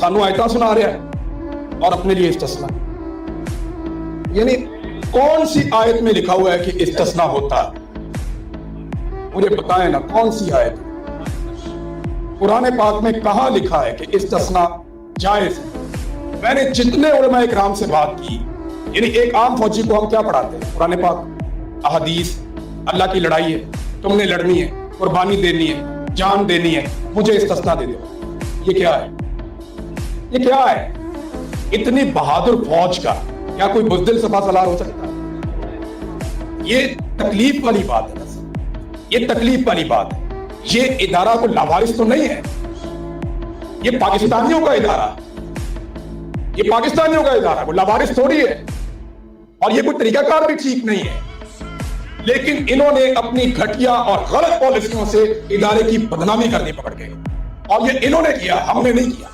सानू आयतां सुना रहा है और अपने लिए इस्तिस्ना। यानी कौन सी आयत में लिखा हुआ है कि इस्तिस्ना होता है? मुझे बताएं ना, कौन सी आयत? कुरान पाक में कहां लिखा है कि इस्तिस्ना जायज है? मैंने जितने उलमा इकराम से बात की, यानी एक आम फौजी को हम क्या पढ़ाते हैं? कुरान पाक, अहदीस, अल्लाह की लड़ाई है, तुमने लड़नी है, कुर्बानी देनी है, जान देनी है, मुझे इस्तिस्ना दे दो। ये क्या है? ये क्या है? इतनी बहादुर फौज का क्या कोई बुज़दिल सफा सलार हो सकता है? ये तकलीफ वाली बात है। ये तकलीफ वाली बात है। ये इदारा को लावारिस तो नहीं है, ये पाकिस्तानियों का इदारा, ये पाकिस्तानियों का इदारा, वो लावारिस थोड़ी है। और ये कोई तरीकाकार भी ठीक नहीं है, लेकिन इन्होंने अपनी घटिया और गलत पॉलिसियों से इदारे की बदनामी करनी पकड़ गए, और ये इन्होंने किया, हमने नहीं किया।